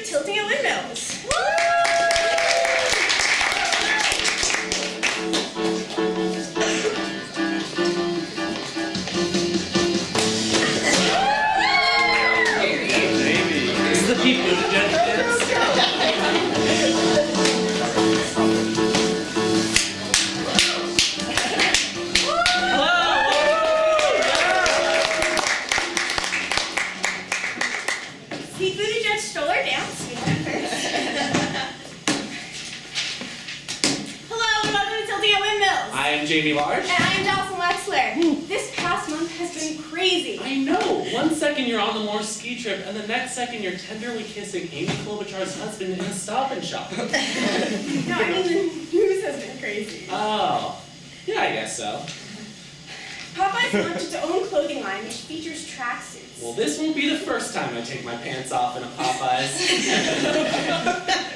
to Tilting at Windmills. This is the people who judge this. I am Jamie Large. And I am Jocelyn Wexler. This past month has been crazy. I know. One second you're on the Moore ski trip, and the next second you're tenderly kissing Amy Klobuchar's husband in a Stop and Shop. No, I mean the news has been crazy. Oh, yeah, I guess so. Popeyes launched its own clothing line which features tracksuits. Well, this won't be the first time I take my pants off in a Popeyes.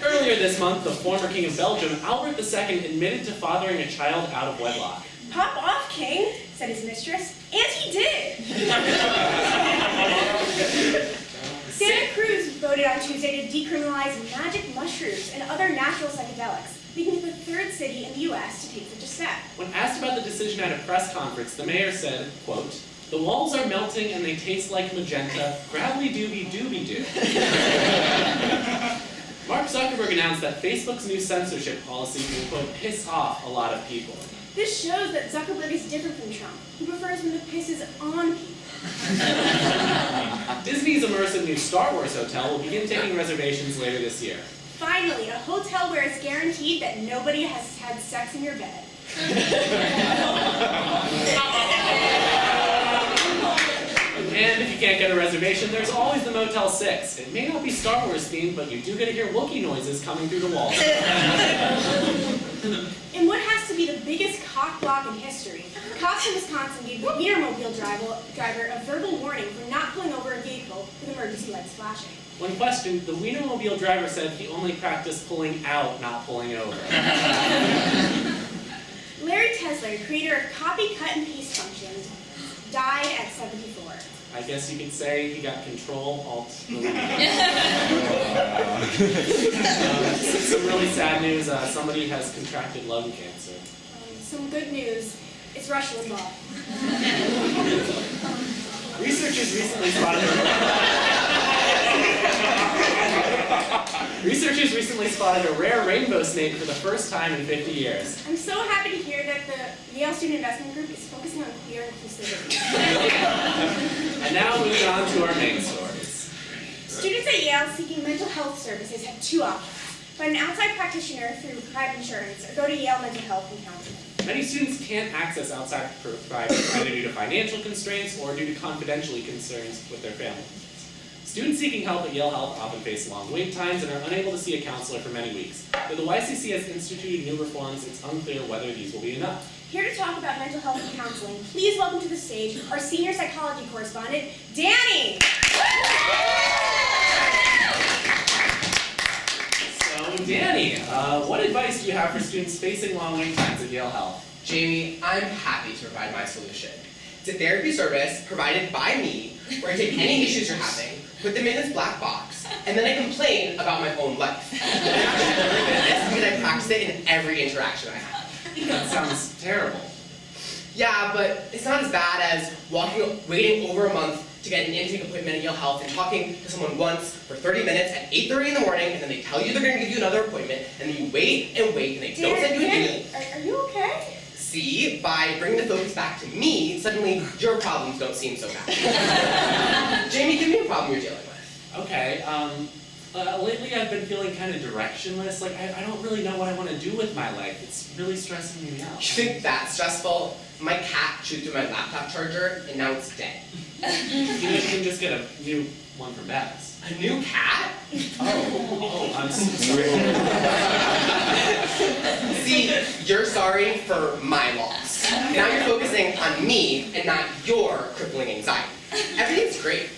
Earlier this month, the former king of Belgium, Albert II, admitted to fathering a child out of wedlock. Pop off, king, said his mistress, and he did. Santa Cruz voted on Tuesday to decriminalize magic mushrooms and other natural psychedelics, making it the third city in the U.S. to take such a step. When asked about the decision at a press conference, the mayor said, quote, "The walls are melting and they taste like magenta, gravelly doobie doobie doo." Mark Zuckerberg announced that Facebook's new censorship policy will, quote, piss off a lot of people. This shows that Zuckerberg is different from Trump, who prefers when the piss is on people. Disney's immersive new Star Wars hotel will begin taking reservations later this year. Finally, a hotel where it's guaranteed that nobody has had sex in your bed. And if you can't get a reservation, there's always the Motel 6. It may not be Star Wars themed, but you do get to hear Wookiee noises coming through the walls. In what has to be the biggest cock block in history, cops in Wisconsin gave the Wienermobile driver a verbal warning for not pulling over a vehicle with emergency lights flashing. When questioned, the Wienermobile driver said he only practiced pulling out, not pulling over. Larry Tesler, creator of copy, cut, and paste functions, died at 74. I guess you could say he got Control, Alt, Delete. Some really sad news. Somebody has contracted lung cancer. Some good news. It's Rush Limbaugh. Researchers recently spotted a rare rainbow snake for the first time in 50 years. I'm so happy to hear that the Yale Student Investment Group is focusing on queer inclusivity. And now moving on to our main stories. Students at Yale seeking mental health services have two options: find an outside practitioner through private insurance, or go to Yale Mental Health and Counseling. Many students can't access outside providers either due to financial constraints or due to confidentiality concerns with their families. Students seeking help at Yale Health often face long wait times and are unable to see a counselor for many weeks. Though the YCC has instituted new reforms, it's unclear whether these will be enough. Here to talk about mental health and counseling, please welcome to the stage our senior psychology correspondent, Danny! So, Danny, what advice do you have for students facing long wait times at Yale Health? Jamie, I'm happy to provide my solution. It's a therapy service provided by me where I take any issues you're having, put them in this black box, and then I complain about my own life. I'm actually really good at this because I practice it in every interaction I have. That sounds terrible. Yeah, but it's not as bad as waiting over a month to get an intake appointment at Yale Health and talking to someone once for 30 minutes at 8:30 in the morning, and then they tell you they're going to give you another appointment, and then you wait and wait, and they don't send you a Danny, are you okay? See, by bringing the focus back to me, suddenly your problems don't seem so bad. Jamie, give me a problem you're dealing with. Okay, lately I've been feeling kind of directionless. Like, I don't really know what I want to do with my life. It's really stressing me out. You think that's stressful? My cat chewed through my laptop charger, and now it's dead. You can just get a new one for Babs. A new cat? Oh, I'm so sorry. See, you're sorry for my loss. Now you're focusing on me and not your crippling anxiety. Everything's great.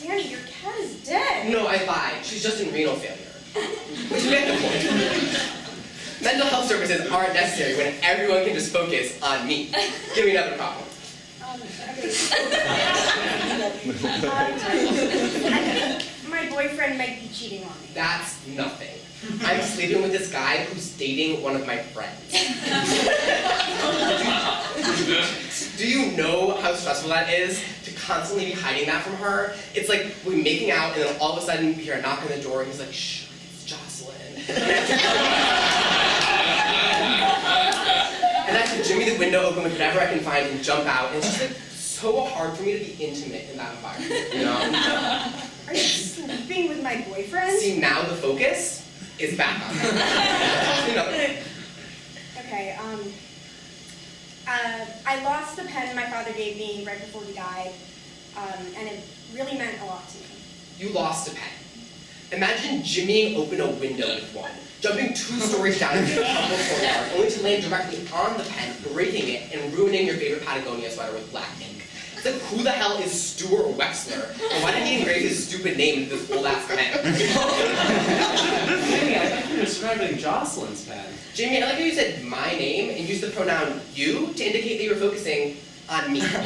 Danny, your cat is dead. No, I lied. She's just in renal failure. But you get the point. Mental health services aren't necessary when everyone can just focus on me. Give me another problem. I think my boyfriend might be cheating on me. That's nothing. I'm sleeping with this guy who's dating one of my friends. Do you know how stressful that is to constantly be hiding that from her? It's like we're making out and then all of a sudden we hear a knock on the door and he's like, shh, it's Jocelyn. And I have to jimmy the window open with whatever I can find and jump out. And it's just like so hard for me to be intimate in that environment, you know? Are you sleeping with my boyfriend? See, now the focus is back on that. You know? Okay, I lost the pen my father gave me right before he died, and it really meant a lot to me. You lost a pen. Imagine jimmying open a window with one, jumping 2 stories down into the humble courtyard, only to land directly on the pen, breaking it, and ruining your favorite Patagonia sweater with black ink. It's like, who the hell is Stuart Wexler? And why did he engrave his stupid name into this old-ass pen? Jamie, I think you're describing Jocelyn's pen. Jamie, I like how you said my name and used the pronoun you to indicate that you were focusing on me. Let's go.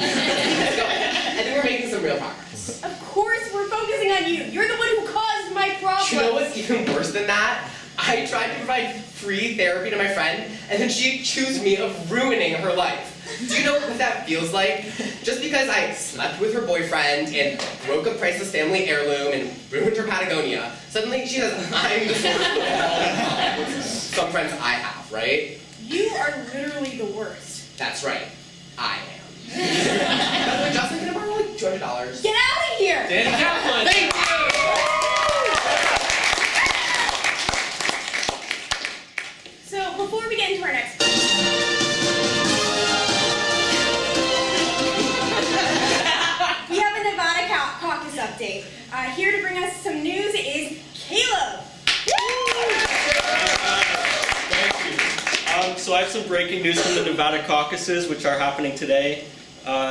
I think we're making some real progress. Of course we're focusing on you. You're the one who caused my problems. You know what's even worse than that? I tried to provide free therapy to my friend, and then she accused me of ruining her life. Do you know what that feels like? Just because I slept with her boyfriend and broke a priceless family heirloom and ruined her Patagonia, suddenly she says I'm the source of all the problems some friends I have, right? You are literally the worst. That's right. I am. By the way, Justin, can I borrow like $200? Get out of here! Danny Kaplan! Thank you! So, before we get into our next point, we have a Nevada caucus update. Here to bring us some news is Caleb. Thank you. So I have some breaking news from the Nevada caucuses, which are happening today.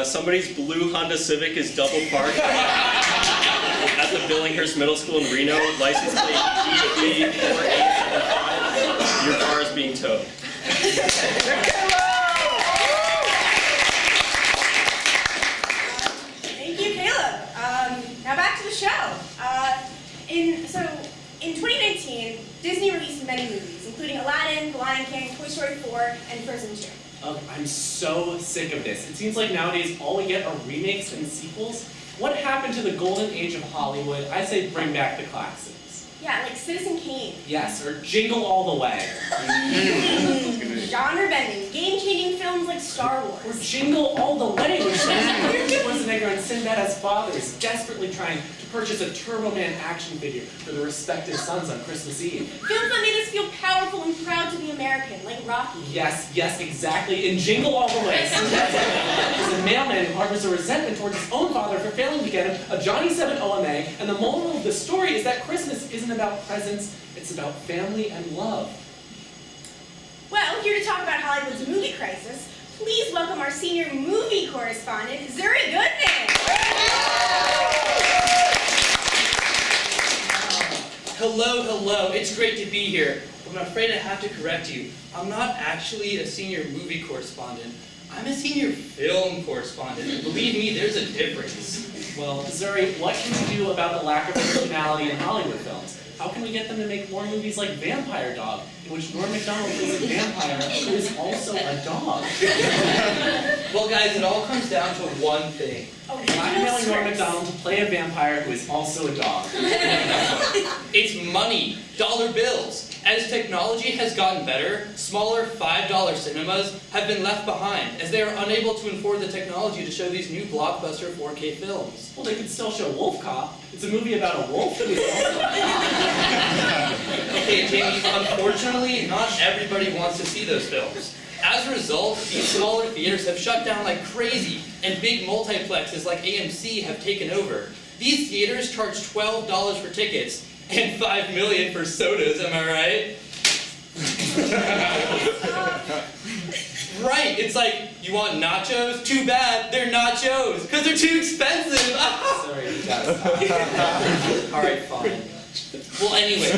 Somebody's blue Honda Civic is double parked at the Billinghurst Middle School in Reno. License plate EB4875. Your car is being towed. Thank you, Caleb. Now back to the show. In 2019, Disney released many movies, including Aladdin, The Lion King, Toy Story 4, and Frozen 2. I'm so sick of this. It seems like nowadays all we get are remakes and sequels. What happened to the golden age of Hollywood? I say bring back the classics. Yeah, like Citizen Kane. Yes, or Jingle All the Way. Genre-bending, game-changing films like Star Or Wars. Jingle All the Way, which shows Schwarzenegger and Sinbad's fathers desperately trying to purchase a Turbo Man action figure for their respective sons on Christmas Eve. Films that made us feel powerful and proud to be American, like Rocky. Yes, exactly. In Jingle All the Way, Sinbad's is a mailman who harbors a resentment towards his own father for failing to get him a Johnny 7 OMA, and the moral of the story is that Christmas isn't about presents, it's about family and love. Well, here to talk about Hollywood's movie crisis, please welcome our senior movie correspondent, Zuri Goodman. Hello. It's great to be here. But I'm afraid I have to correct you. I'm not actually a senior movie correspondent. I'm a senior film correspondent. And believe me, there's a difference. Well, Zuri, what can we do about the lack of originality in Hollywood films? How can we get them to make more movies like Vampire Dog, in which Norm Macdonald plays a vampire who is also a dog? Well, guys, it all comes down to one thing. Blackmailing Norm Macdonald to play a vampire who is also a dog. It's money, dollar bills. As technology has gotten better, smaller $5 cinemas have been left behind, as they are unable to afford the technology to show these new blockbuster 4K films. Well, they could still show Wolf Cop. It's a movie about a wolf who is also a dog. Okay, Jamie, unfortunately, not everybody wants to see those films. As a result, these smaller theaters have shut down like crazy, and big multiplexes like AMC have taken over. These theaters charge $12 for tickets, and $5 million for sodas, am I right? Right, it's like, you want nachos? Too bad, they're nachos, because they're too expensive. Sorry, you gotta stop. Alright, fine. Well, anyways,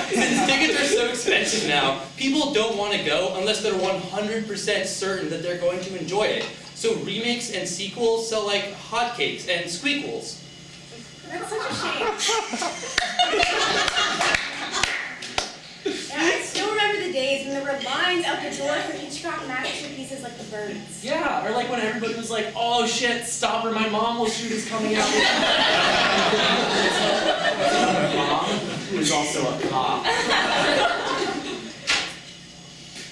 since tickets are so expensive now, people don't want to go unless they're 100% certain that they're going to enjoy it. So remakes and sequels sell like hotcakes and squeakles. That's such a shame. Yeah, I still remember the days when there were lines out the door for Hitchcock masterpieces like The Birds. Yeah, or like when everybody was like, oh shit, stop or my mom will shoot is coming out. My mom, who is also a cop.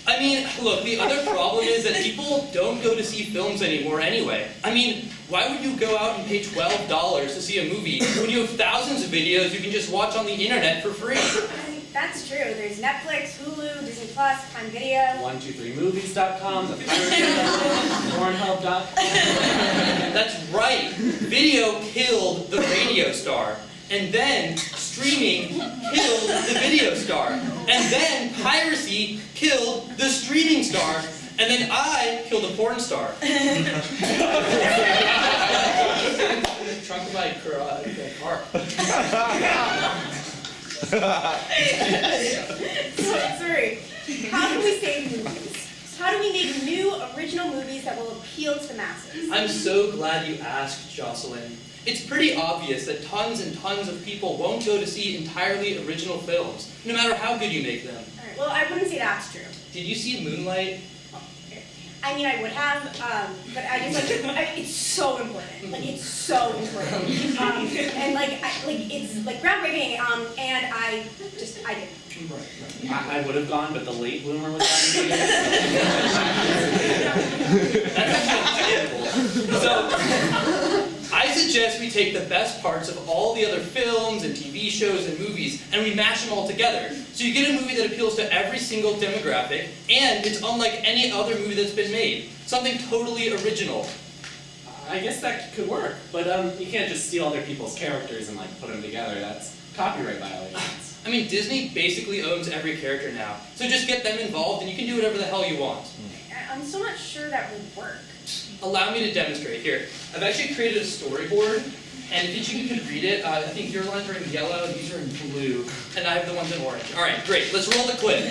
I mean, look, the other problem is that people don't go to see films anymore anyway. I mean, why would you go out and pay $12 to see a movie when you have thousands of videos you can just watch on the internet for free? That's true. There's Netflix, Hulu, Disney Plus, Prime Video. 123movies.com, the Pornhub.com. That's right. Video killed the radio star. And then streaming killed the video star. And then piracy killed the streaming star. And then I killed a porn star. Trunk of my car. Sorry. How do we save movies? How do we make new, original movies that will appeal to the masses? I'm so glad you asked, Jocelyn. It's pretty obvious that tons and tons of people won't go to see entirely original films, no matter how good you make them. All right, well, I wouldn't say that's true. Did you see Moonlight? I mean, I would have, but I just it's so important. Like, it's so important. And it's like groundbreaking. And I didn't. I would have gone, but the late bloomer was having So, I suggest we take the best parts of all the other films and TV shows and movies and we mash them all together. So you get a movie that appeals to every single demographic and it's unlike any other movie that's been made. Something totally original. I guess that could work, but you can't just steal other people's characters and like put them together. That's copyright violations. I mean, Disney basically owns every character now. So just get them involved and you can do whatever the hell you want. I'm still not sure that would work. Allow me to demonstrate. Here, I've actually created a storyboard, and if you can read it, I think your lines are in yellow, these are in blue, and I have the ones in orange. All right, great. Let's roll the clip.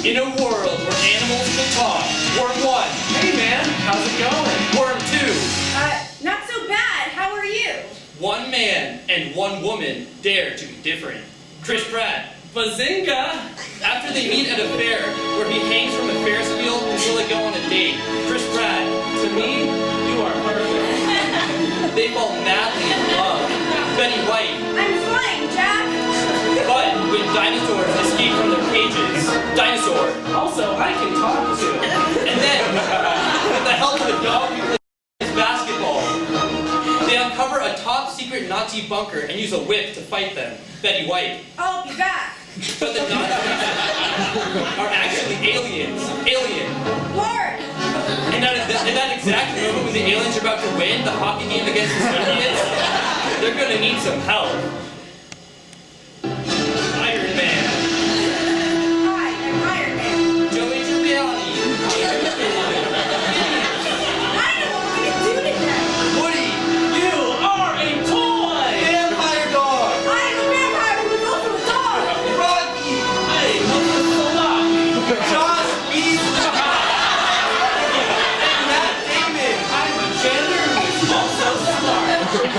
In a world where animals can talk, worm 1. Hey man, how's it going? Worm 2. Not so bad. How are you? One man and one woman dare to be different. Chris Pratt. Bazinga! After they meet at a fair where he hangs from a Ferris wheel until they go on a date, Chris Pratt. To me, you are perfect. They fall madly in love. Betty White. I'm fine, Jack. But when dinosaurs escape from their cages, Dinosaur. Also, I can talk too. And then, with the help of a dog who plays basketball, they uncover a top secret Nazi bunker and use a whip to fight them. Betty White. I'll be back. But the Nazis are actually aliens. Alien. Lord. And at that exact moment when the aliens are about to win the hockey game against the Soviets, they're gonna need some help. Iron Man. Hi, I'm Iron Man. Joey Tribbiani. I know what I'm gonna do today. Woody. You are a toy! Vampire Dog. I am a vampire who is also a dog. Rocky. Hey, what's the salami? Josh Beasley. And Matt Damon. I'm a janitor who's also smart.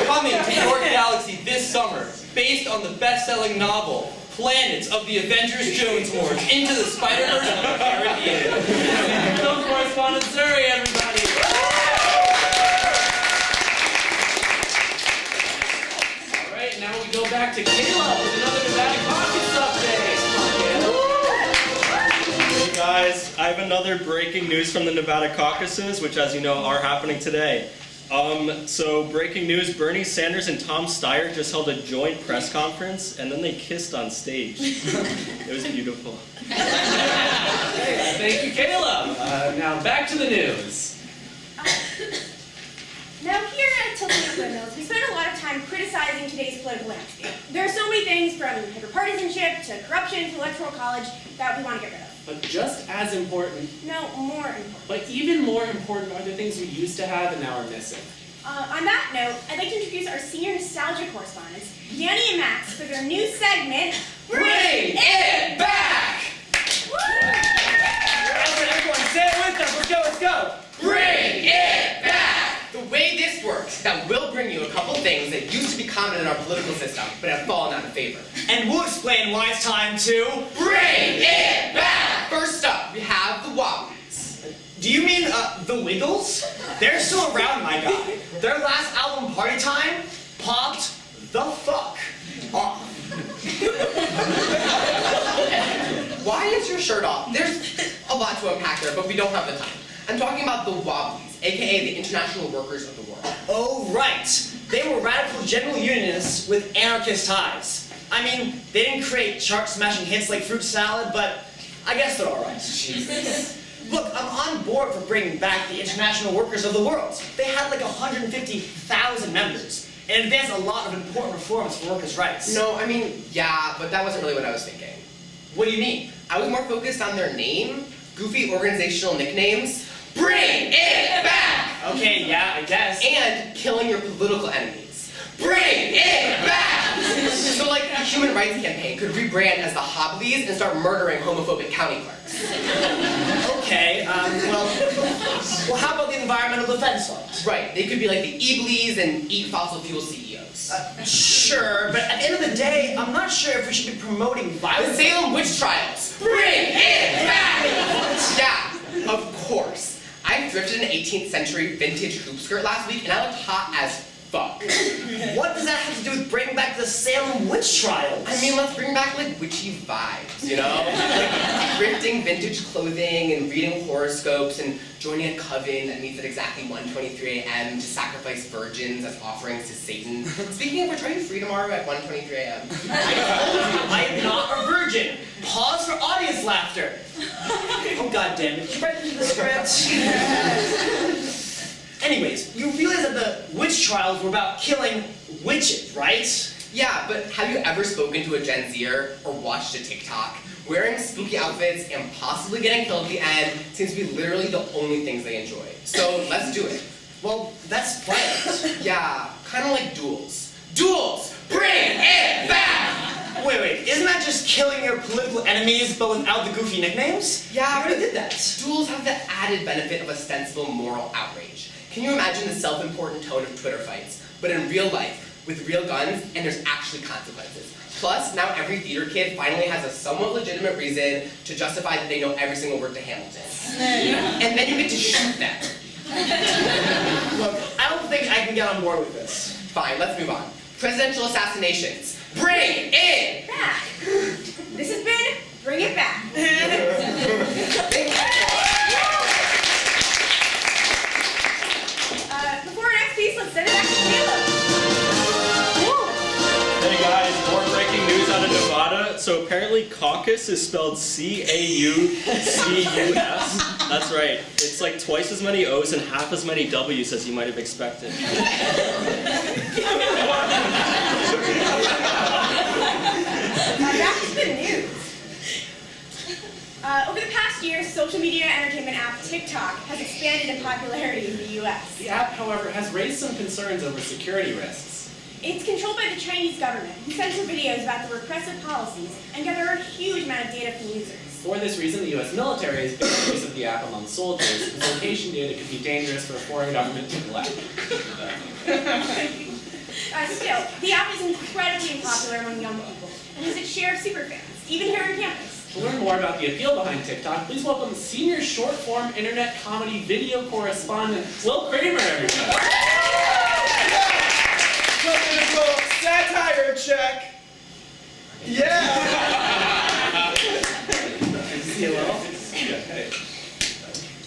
Coming to your galaxy this summer, based on the best-selling novel, Planets of the Avengers Jones Wars, Into the Spider-Verse of the Caribbean. Film correspondent Surrey, everybody! Alright, now we go back to Caleb with another Nevada Caucus update. Come on, Caleb. Hey guys, I have another breaking news from the Nevada caucuses, which as you know are happening today. So breaking news, Bernie Sanders and Tom Steyer just held a joint press conference and then they kissed on stage. It was beautiful. Thank you, Caleb. Now back to the news. Now Now here at Tilting at Windmills, we spend a lot of time criticizing today's political landscape. There are so many things from hyperpartisanship to corruption to electoral college that we want to get rid of. But just as important, No, more important. but even more important are the things we used to have and now are missing. On that note, I'd like to introduce our senior nostalgia correspondents, Danny and Max, for their new segment, Bring it back! Everyone, say it with us. Let's go. Bring it back! The way this works is that we'll bring you a couple things that used to be common in our political system, but have fallen out of favor. And we'll explain why it's time to... Bring it back! First up, we have the Wobblies. Do you mean, the Wiggles? They're still around, my guy. Their last album, Party Time, popped the fuck off. Why is your shirt off? There's a lot to unpack there, but we don't have the time. I'm talking about the Wobblies, aka the International Workers of the World. Oh, right. They were radical general unionists with anarchist ties. I mean, they didn't create chart-smashing hits like Fruit Salad, but I guess they're all right. Jesus. Look, I'm on board for bringing back the International Workers of the World. They had like 150,000 members and advanced a lot of important reforms for workers' rights. No, I mean, yeah, but that wasn't really what I was thinking. What do you mean? I was more focused on their name, goofy organizational nicknames, bring it back! Okay, yeah, I guess. And killing your political enemies. Bring it back! So like the Human Rights Campaign could rebrand as the Hobblies and start murdering homophobic county clerks. Okay, well, how about the Environmental Defense Fund? Right, they could be like the Eblies and eat fossil fuel CEOs. Sure, but at the end of the day, I'm not sure if we should be promoting The violence. Salem witch trials. Bring it back! Yeah, of course. I thrifted an 18th century vintage hoop skirt last week and I looked hot as fuck. What does that have to do with bringing back the Salem witch trials? I mean, let's bring back like witchy vibes, you know? Like thrifting vintage clothing and reading horoscopes and joining a coven that meets at exactly 1:23 a.m. to sacrifice virgins as offerings to Satan. Speaking of which, are you free tomorrow at 1:23 a.m.? I told you, I am not a virgin. Pause for audience laughter. Oh, God damn it. Did you write into the script? Anyways, you realize that the witch trials were about killing witches, right? Yeah, but have you ever spoken to a Gen Zer or watched a TikTok? Wearing spooky outfits and possibly getting killed at the end seems to be literally the only things they enjoy. So let's do it. Well, that's violent. Yeah, kind of like duels. Duels! Bring it back! Wait, isn't that just killing your political enemies but without the goofy nicknames? Yeah, you already but did that. duels have the added benefit of ostensible moral outrage. Can you imagine the self-important tone of Twitter fights, but in real life, with real guns, and there's actually consequences? Plus, now every theater kid finally has a somewhat legitimate reason to justify that they know every single word to Hamilton. And then you get to shoot them. Look, I don't think I can get on board with this. Fine, let's move on. Presidential assassinations. Bring it Back. This has been Bring It Back. Before our next piece, let's send it back to Caleb. Hey guys, more breaking news out of Nevada. So apparently caucus is spelled C-A-U-C-U-S. That's right. It's like twice as many O's and half as many W's as you might have expected. Back to the news. Over the past year, social media entertainment app TikTok has expanded in popularity in the U.S. The app, however, has raised some concerns over security risks. It's controlled by the Chinese government, who censor videos about the repressive policies and gather a huge amount of data from users. For this reason, the U.S. military has banned the use of the app among soldiers, as location data could be dangerous for a foreign government to collect. Still, the app is incredibly popular among young people and has its share of superfans, even here on campus. To learn more about the appeal behind TikTok, please welcome senior short-form internet comedy video correspondent Will Kramer, everybody. Satire check. Yeah. See you, Will. Hey.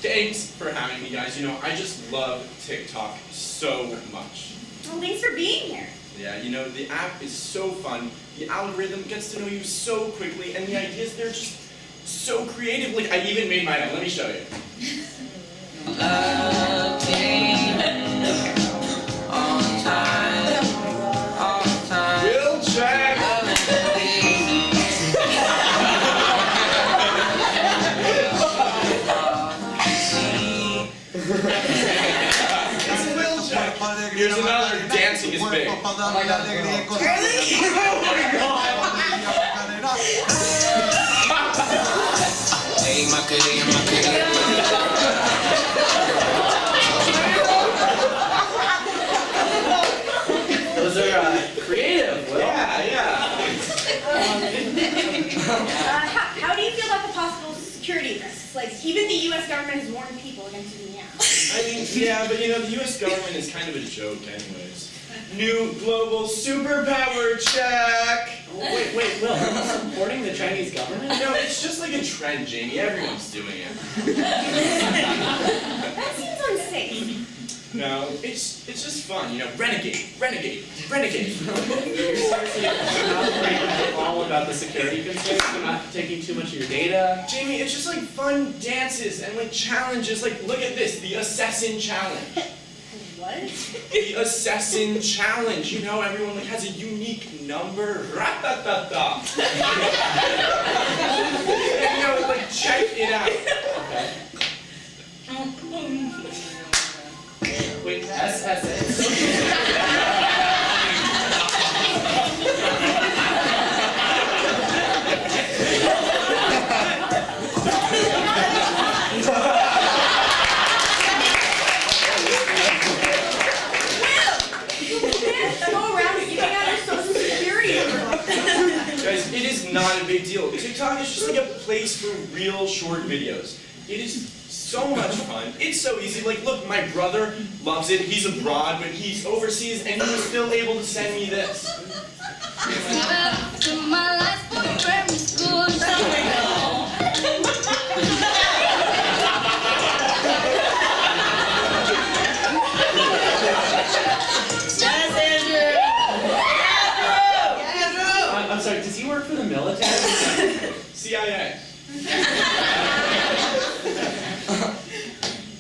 Thanks for having me, guys. You know, I just love TikTok so much. Well, thanks for being here. Yeah, you know, the app is so fun. The algorithm gets to know you so quickly, and the ideas, they're just so creative. Like, I even made my own. Let me show you. Here's another. Dancing is big. Oh my god. Those are creative, Will. Yeah. How do you feel about the possible security risks? Like, even the U.S. government has warned people against using the app. I mean, yeah, but you know, the U.S. government is kind of a joke anyways. New global superpower check! Wait, Will, are you supporting the Chinese government? No, it's just like a trend, Jamie. Everyone's doing it. That seems unsafe. No, it's just fun, you know, renegade. You're seriously not all about the security constraints? I'm not taking too much of your data? Jamie, it's just like fun dances and like challenges. Like, look at this, the Assassin Challenge. What? The Assassin Challenge. You know, everyone like has a unique number. Ra-ta-ta-ta. And you know, like, check it out. Wait, SSA? Guys, it is not a big deal. TikTok is just like a place for real short videos. It is so much fun. It's so easy. Like, look, my brother loves it. He's abroad, but he's overseas, and he was still able to send me this. I'm sorry, does he work for the military? CIA.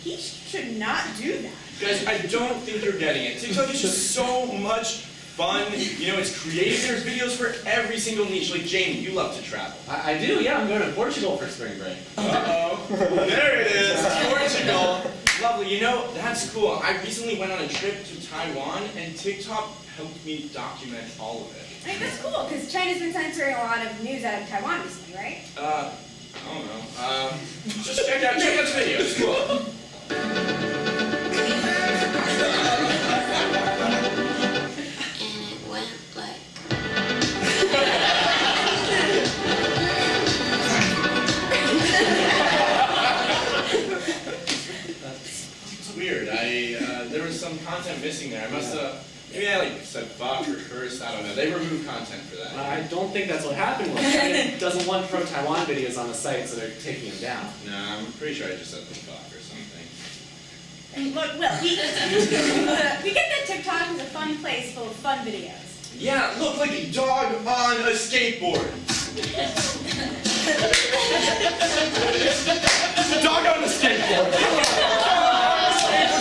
He should not do that. Guys, I don't think you're getting it. TikTok is just so much fun. You know, it's creative. There's videos for every single niche. Like, Jamie, you love to travel. I do, yeah. I'm going to Portugal for spring break. Uh-oh. There it is. Portugal. Lovely. You know, that's cool. I recently went on a trip to Taiwan, and TikTok helped me document all of it. I mean, that's cool, because China's been censoring a lot of news out of Taiwan recently, right? I don't know. Just check out the video. It's cool. It's weird. There was some content missing there. I must have. Maybe I like said fuck or cursed. I don't know. They removed content for that. I don't think that's what happened. China doesn't want pro-Taiwan videos on the site, so they're taking them down. Nah, I'm pretty sure I just said the fuck or something. Look, Will, we get that TikTok is a fun place full of fun videos. Yeah, look like a dog on a skateboard. Dog on a skateboard.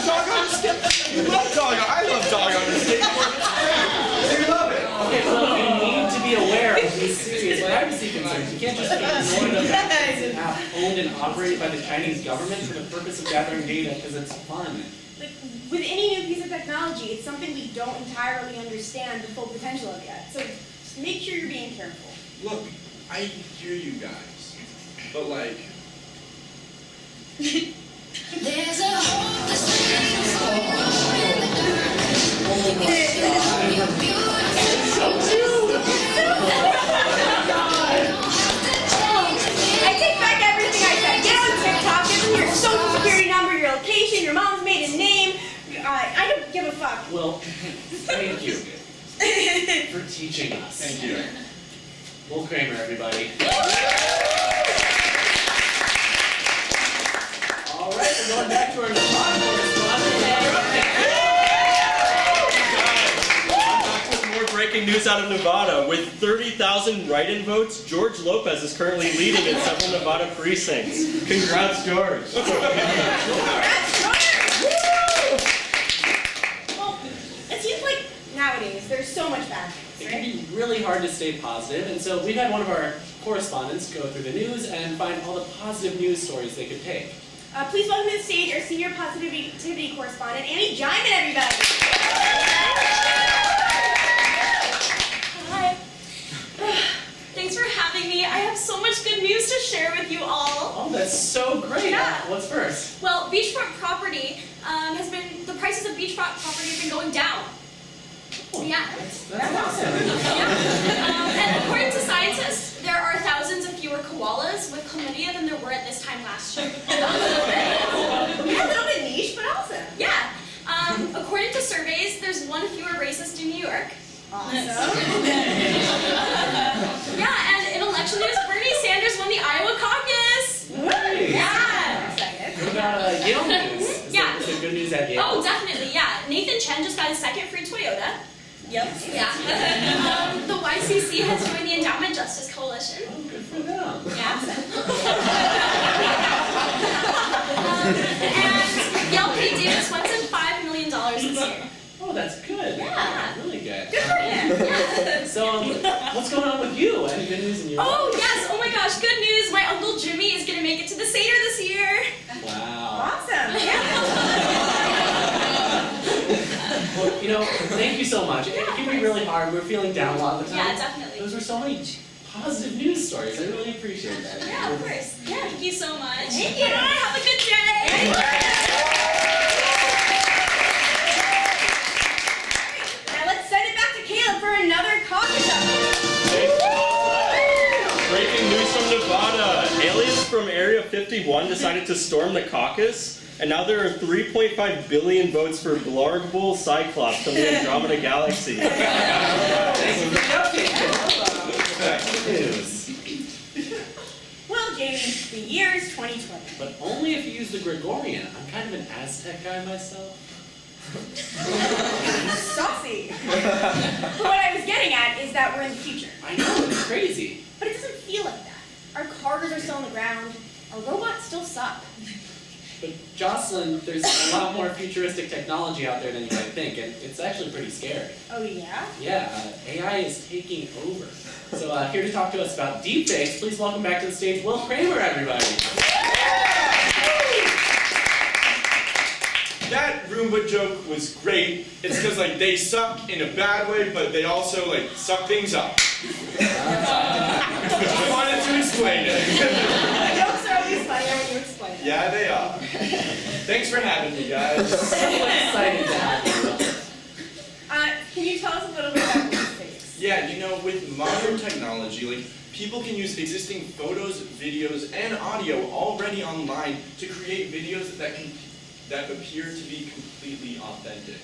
Dog on a skateboard. You love dog. I love dog on a skateboard. You love it. Okay, well, you need to be aware of these serious privacy concerns. You can't just ignore the fact that it's an app owned and operated by the Chinese government for the purpose of gathering data because it's fun. Like, with any new piece of technology, it's something we don't entirely understand the full potential of yet. So just make sure you're being careful. Look, I hear you guys, but like. There's a hole that's waiting for you in the I take back everything I said. Get on TikTok, give them your social security number, your location, your mom's maiden name. I don't give a fuck. Well, thank you for teaching us. Thank you. Will Kramer, everybody. All right, we're going back to our Nevada Back with more breaking news out of Nevada. With 30,000 write-in votes, George Lopez is currently leading in several Nevada precincts. Congrats, George. Well, it seems like nowadays there's so much bad It news, can right? be really hard to stay positive, and so we've had one of our correspondents go through the news and find all the positive news stories they could take. Please welcome to the stage our senior positivity correspondent, Annie Jaiman, everybody. have so much good news to share with you all. Oh, that's so great. Yeah. What's first? Well, beachfront property the prices of beachfront property have been going down. Yeah. That's awesome. Yeah. And according to scientists, there are thousands of fewer koalas with chlamydia than there were at this time last year. Yeah, a little bit niche, but awesome. Yeah. According to surveys, there's one fewer racist in New York. Awesome. Yeah, and in election news, Bernie Sanders won the Iowa caucus. Nice. Yeah. Excited. What about Yale news? Yeah. Is there good news at Yale? Oh, definitely, yeah. Nathan Chen just got his second free Toyota. Yep. Yeah. The YCC has joined the Endowment Justice Coalition. Oh, good for them. Yeah. And Yale paid David Swenson $5 million this year. Oh, that's good. Yeah. Really good. Good for him. Yeah. So, what's going on with you? Any good news in your life? Oh, yes. Oh my gosh, good news. My Uncle Jimmy is going to make it to the Seder this year. Wow. Awesome. Yeah. Well, thank you so much. It can be really hard. We're feeling down a lot of the time. Yeah, definitely. Those were so many positive news stories. I really appreciate that. Yeah, of course. Yeah, thank you so much. Thank you. Bye. Have a good day. Now let's send it back to Caleb for another caucus update. Breaking news from Nevada. Aliens from Area 51 decided to storm the caucus, and now there are 3.5 billion votes for Blargable Cyclops from the Andromeda Galaxy. Thank you for the update. Good news. Well, Jamie, the year is 2020. But only if you use the Gregorian. I'm kind of an Aztec guy myself. Saucy. But what I was getting at is that we're in the future. I know, it's crazy. But it doesn't feel like that. Our cars are still on the ground. Our robots still suck. But Jocelyn, there's a lot more futuristic technology out there than you might think, and it's actually pretty scary. Oh, yeah? Yeah, AI is taking over. So here to talk to us about deepfakes, please welcome back to the stage Will Kramer, everybody. That Roomba joke was great. It's because they suck in a bad way, but they also suck things up. I wanted to explain it. Jokes are always funnier when you explain it. Yeah, they are. Thanks for having me, guys. So excited to have you. Can you tell us a little bit about deepfakes? Yeah, with modern technology, people can use existing photos, videos, and audio already online to create videos that appear to be completely authentic.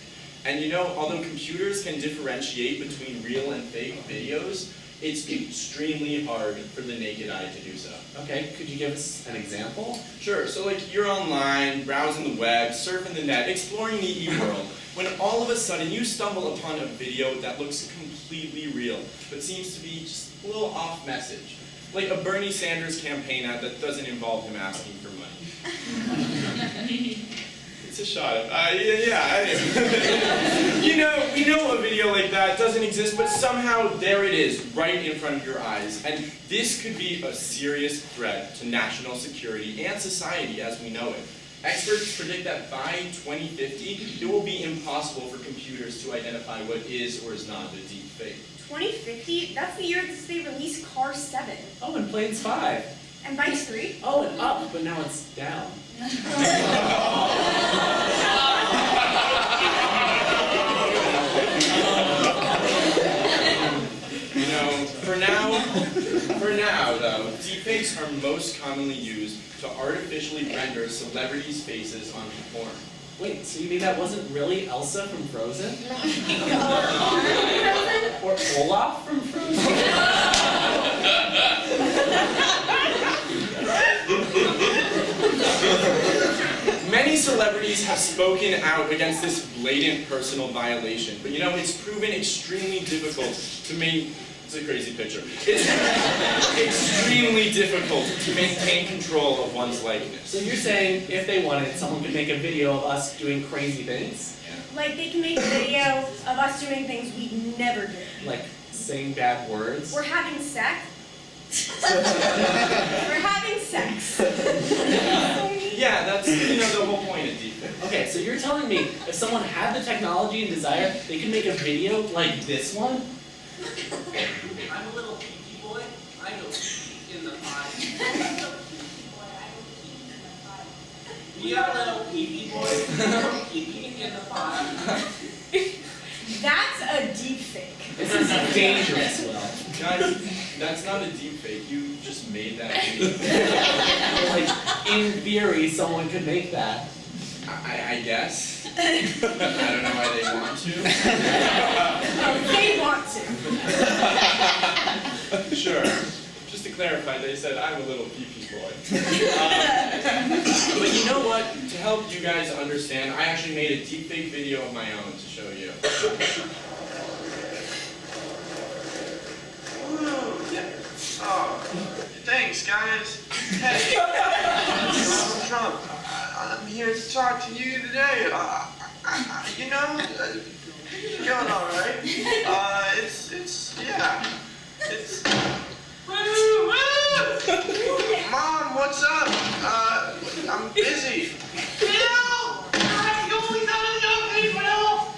And although computers can differentiate between real and fake videos, it's extremely hard for the naked eye to do so. Okay, could you give us an example? Sure, so you're online, browsing the web, surfing the net, exploring the e-world, when all of a sudden you stumble upon a video that looks completely real, but seems to be just a little off message. Like a Bernie Sanders campaign ad that doesn't involve him asking for money. It's a shot of, yeah. We know a video like that doesn't exist, but somehow there it is, right in front of your eyes. And this could be a serious threat to national security and society as we know it. Experts predict that by 2050, it will be impossible for computers to identify what is or is not a deep fake. 2050? That's the year that they released Cars 7. Oh, and Planes 5. And Bikes 3. Oh, and up, but now it's down. For now though, deepfakes are most commonly used to artificially render celebrities' faces onto porn. Wait, so you mean that wasn't really Elsa from Frozen? Or Olaf from Frozen? Many celebrities have spoken out against this blatant personal violation, but it's proven extremely difficult to it's a crazy picture. It's extremely difficult to maintain control of one's likeness. So you're saying if they wanted, someone could make a video of us doing crazy things? Like they can make a video of us doing things we'd never do. Like saying bad words? We're having sex. We're having sex. Yeah, that's the whole point of deepfake. Okay, so you're telling me if someone had the technology and desire, they could make a video like this one? I'm a little pinky boy. I go in the We are little pee-pee boys peeing in the pot. That's a deep fake. This is dangerous, Will. Guys, that's not a deep fake. You just made that video. Like, in theory, someone could make that. I guess. I don't know why they want to. They want to. Sure. Just to clarify, they said I'm a little pee-pee boy. But you know what? To help you guys understand, I actually made a deepfake video of my own to show you. Oh, thanks, guys. Hey, Donald Trump, I'm here to talk to you today. You know, it's going all right. It's. Mom, what's up? I'm busy.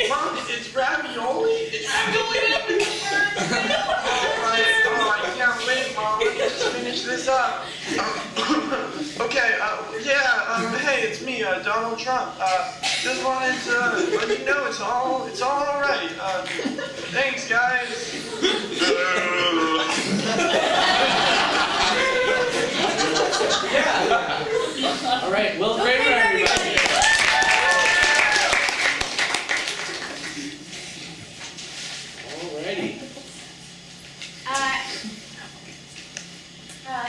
Mom, it's ravioli? It's ravioli. Oh, I can't wait, Mom. Let's just finish this up. Okay, hey, it's me, Donald Trump. Just wanted to let you know it's all right. Thanks, guys. All right, Will Kramer, everybody. Alrighty.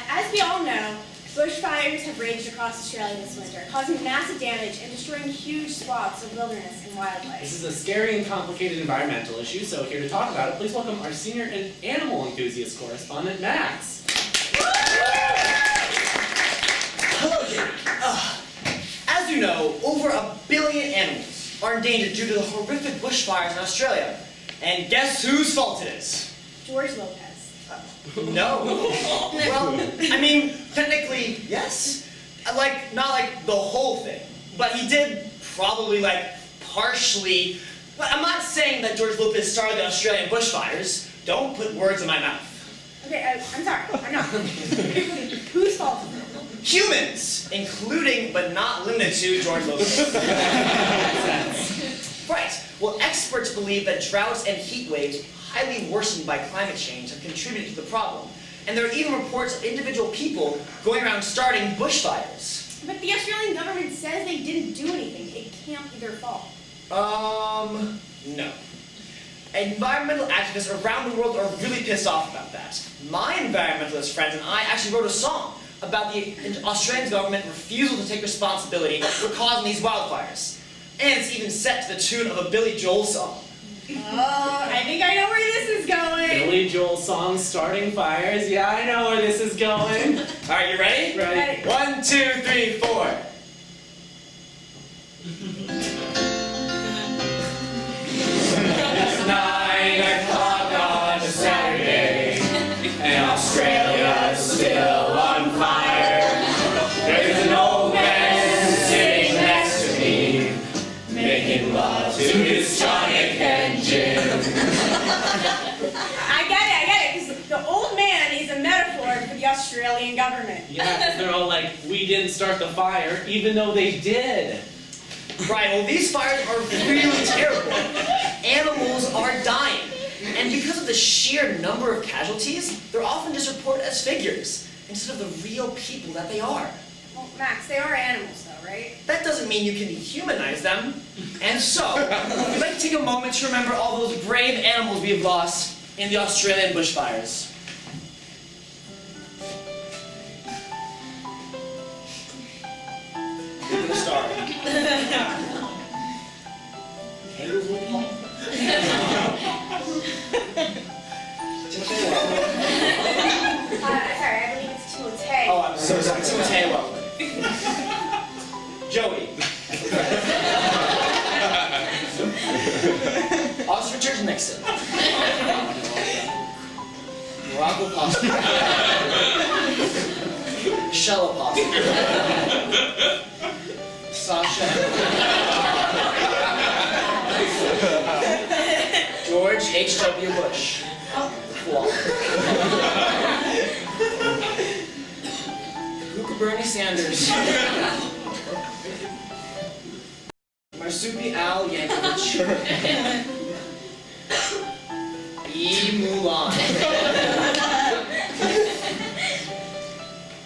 As we all know, bushfires have raged across Australia this winter, causing massive damage and destroying huge swaths of wilderness and wildlife. This is a scary and complicated environmental issue, so here to talk about it, please welcome our senior and animal enthusiast correspondent, Max. Hello, Jamie. As you know, over 1 billion animals are endangered due to the horrific bushfires in Australia. And guess whose fault it is? George Lopez. No. Well, I mean, technically, yes. Not like the whole thing. But he did probably, partially. But I'm not saying that George Lopez started the Australian bushfires. Don't put words in my mouth. Okay, I'm sorry, I'm not. Whose fault is it? Humans, including but not limited to George Lopez. Right. Well, experts believe that droughts and heat waves highly worsened by climate change have contributed to the problem. And there are even reports of individual people going around starting bushfires. But the Australian government says they didn't do anything. It can't be their fault. No. Environmental activists around the world are really pissed off about that. My environmentalist friends and I actually wrote a song about the Australian government refusal to take responsibility for causing these wildfires. And it's even set to the tune of a Billy Joel song. Oh, I think I know where this is going. Billy Joel song, Starting Fires. Yeah, I know where this is going. All right, you ready? Ready. 1, 2, 3, 4. It's 9 o'clock on a Saturday, and Australia's still on fire. There's an old man sitting next to me, making love to his giant engine. I get it, because the old man is a metaphor for the Australian government. Yeah, they're all like, we didn't start the fire, even though they did. Right, well, these fires are really terrible. Animals are dying. And because of the sheer number of casualties, they're often just reported as figures, instead of the real people that they are. Well, Max, they are animals though, right? That doesn't mean you can dehumanize them. And so, we'd like to take a moment to remember all those brave animals we have lost in the Australian bushfires. Give it a star. Kangaroos with Paul. Sorry, I believe it's Timotei. Oh, I'm so sorry. Timotei Welton. Joey. Oscar Richard Nixon. Barack Obama. Michelle Obama. Sasha. George H.W. Bush. Wall. Bernie Sanders. Marsupi Al Yankovic. E. Mulan.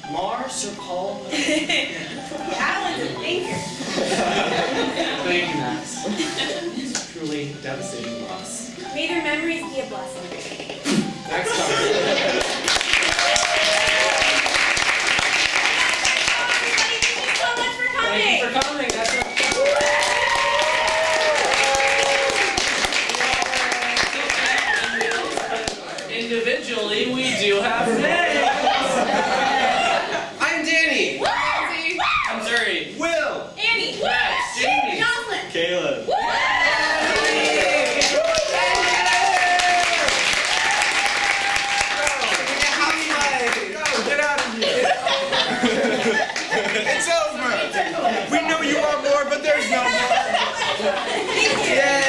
Mar Sir Paul. That was a thinker. Thank you, Max. It's truly devastating loss. May their memories be a blessing. Next time. Thank you so much for coming. Thank you for coming. That's what individually, we do have names. I'm Danny. I'm Zuri. Will! Annie. Max. Jamie. Jocelyn. Caleb. Go, get out of here! It's over! We know you want more, but there's no more! Thank you. Yay!